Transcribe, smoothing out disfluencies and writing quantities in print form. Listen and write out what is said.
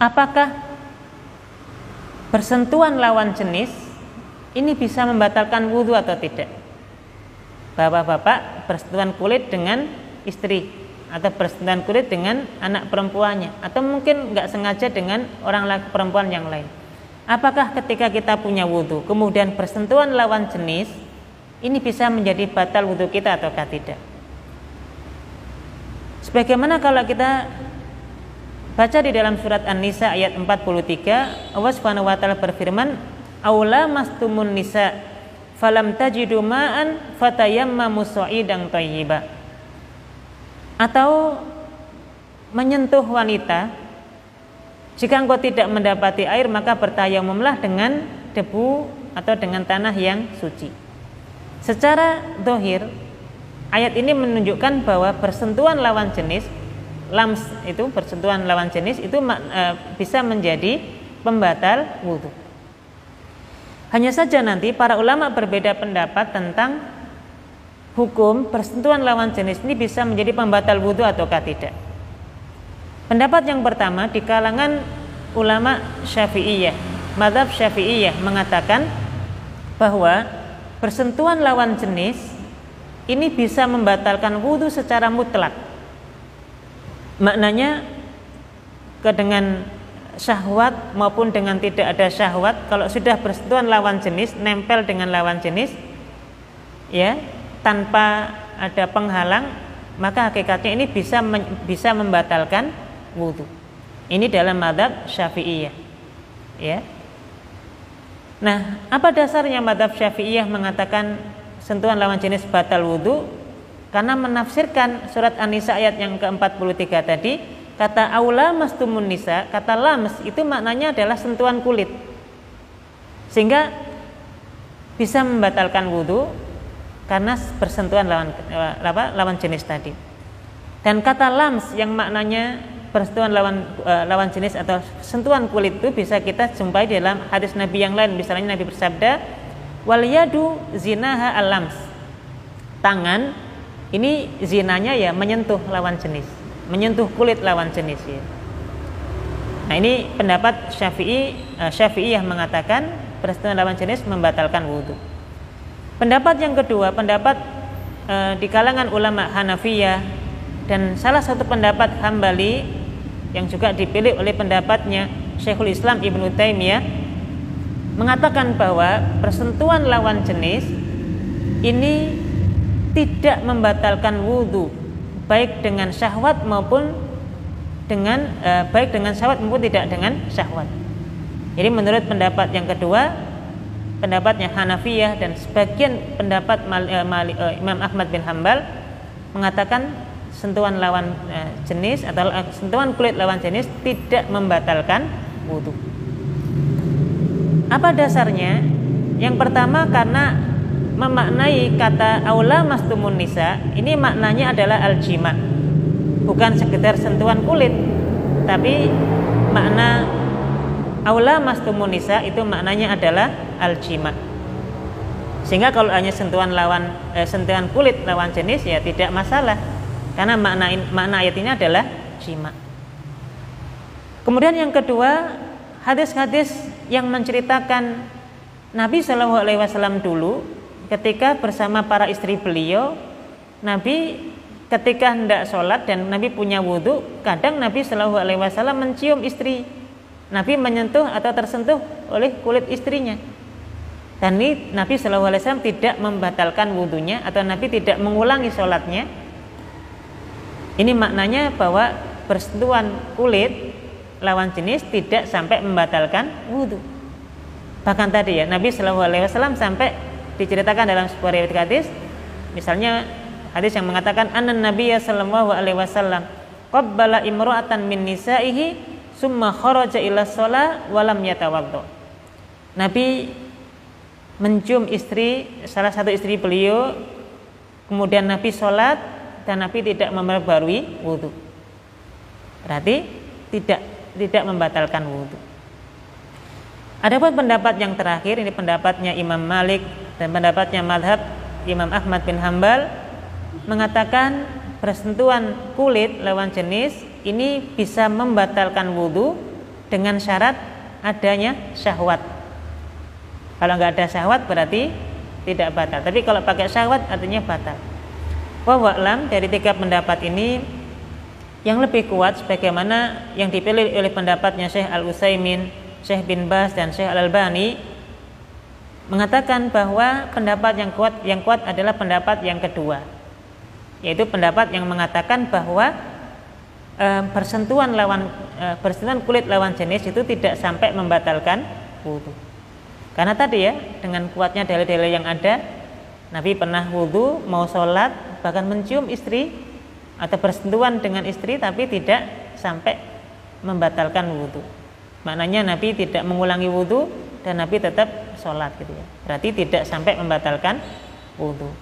apakah bersentuhan lawan jenis ini bisa membatalkan wudhu atau tidak? Bapak-bapak bersentuhan kulit dengan istri, atau bersentuhan kulit dengan anak perempuannya, atau mungkin nggak sengaja dengan orang laki perempuan yang lain. Apakah ketika kita punya wudhu kemudian bersentuhan lawan jenis ini bisa menjadi batal wudhu kita ataukah tidak? Sebagaimana kalau kita baca di dalam surat An-Nisa ayat 43, Allah Subhanahu wa taala berfirman, "Aula mastumun nisa falam tajidu ma'an fatayammamu sa'idan thayyiba." Atau menyentuh wanita, jika engkau tidak mendapati air maka bertayamumlah dengan debu atau dengan tanah yang suci. Secara zahir ayat ini menunjukkan bahwa bersentuhan lawan jenis, lams itu bersentuhan lawan jenis itu bisa menjadi pembatal wudhu. Hanya saja nanti para ulama berbeda pendapat tentang hukum bersentuhan lawan jenis ini bisa menjadi pembatal wudhu ataukah tidak. Pendapat yang pertama di kalangan ulama Syafi'iyah, mazhab Syafi'iyah mengatakan bahwa bersentuhan lawan jenis ini bisa membatalkan wudhu secara mutlak. Maknanya dengan syahwat maupun dengan tidak ada syahwat, kalau sudah bersentuhan lawan jenis, nempel dengan lawan jenis, ya, tanpa ada penghalang, maka hakikatnya ini bisa membatalkan wudhu. Ini dalam mazhab Syafi'iyah, ya. Nah, apa dasarnya mazhab Syafi'iyah mengatakan sentuhan lawan jenis batal wudhu? Karena menafsirkan surat An-Nisa ayat yang ke-43 tadi, kata aula mastumun nisa, kata lams itu maknanya adalah sentuhan kulit, sehingga bisa membatalkan wudhu karena bersentuhan lawan jenis tadi. Dan kata lams yang maknanya bersentuhan lawan jenis atau sentuhan kulit itu bisa kita jumpai dalam hadis Nabi yang lain. Misalnya Nabi bersabda, wal yadu zinaha al-lams, tangan ini zinanya ya menyentuh lawan jenis, menyentuh kulit lawan jenis, ya. Nah, ini pendapat Syafi'iyah mengatakan bersentuhan lawan jenis membatalkan wudhu. Pendapat yang kedua, pendapat di kalangan ulama Hanafiyah dan salah satu pendapat Hambali yang juga dipilih oleh pendapatnya Syekhul Islam Ibnu Taimiyah mengatakan bahwa persentuhan lawan jenis ini tidak membatalkan wudhu, baik dengan syahwat maupun dengan baik dengan syahwat maupun tidak dengan syahwat. Jadi menurut pendapat yang kedua, pendapatnya Hanafiyah dan sebagian pendapat Imam Ahmad bin Hambal mengatakan sentuhan lawan jenis atau sentuhan kulit lawan jenis tidak membatalkan wudhu. Apa dasarnya? Yang pertama karena memaknai kata aula mastumun nisa ini maknanya adalah al-jima, bukan sekedar sentuhan kulit, tapi makna aula mastumun nisa itu maknanya adalah al-jima. Sehingga kalau hanya sentuhan kulit lawan jenis ya tidak masalah, karena makna ayat ini adalah jima. Kemudian yang kedua, hadis-hadis yang menceritakan Nabi Shallallahu Alaihi Wasallam dulu ketika bersama para istri beliau, Nabi ketika hendak sholat dan Nabi punya wudhu, kadang Nabi Shallallahu Alaihi Wasallam mencium istri, Nabi menyentuh atau tersentuh oleh kulit istrinya. Dan ini Nabi Shallallahu Alaihi Wasallam tidak membatalkan wudhunya atau Nabi tidak mengulangi sholatnya. Ini maknanya bahwa bersentuhan kulit lawan jenis tidak sampai membatalkan wudhu. Bahkan tadi ya Nabi Shallallahu Alaihi Wasallam sampai diceritakan dalam sebuah riwayat hadis, misalnya hadis yang mengatakan anna nabiyya sallallahu alaihi wasallam qabbala imra'atan min nisaihi summa kharaja ila shalah wa lam yatawaddo. Nabi mencium salah satu istri beliau, kemudian Nabi sholat dan Nabi tidak memperbarui wudhu. Berarti tidak membatalkan wudhu. Adapun pendapat yang terakhir, ini pendapatnya Imam Malik dan pendapatnya mazhab Imam Ahmad bin Hambal, mengatakan bersentuhan kulit lawan jenis ini bisa membatalkan wudhu dengan syarat adanya syahwat. Kalau nggak ada syahwat berarti tidak batal. Tapi kalau pakai syahwat artinya batal. Wallahu dari 3 pendapat ini yang lebih kuat sebagaimana yang dipilih oleh pendapatnya Syekh Al-Utsaimin, Syekh bin Baz dan Syekh Al-Albani mengatakan bahwa pendapat yang kuat adalah pendapat yang kedua, yaitu pendapat yang mengatakan bahwa bersentuhan kulit lawan jenis itu tidak sampai membatalkan wudu. Karena tadi ya, dengan kuatnya dalil-dalil yang ada, Nabi pernah wudu, mau sholat, bahkan mencium istri atau bersentuhan dengan istri, tapi tidak sampai membatalkan wudu. Maknanya Nabi tidak mengulangi wudu dan Nabi tetap sholat gitu ya. Berarti tidak sampai membatalkan wudu.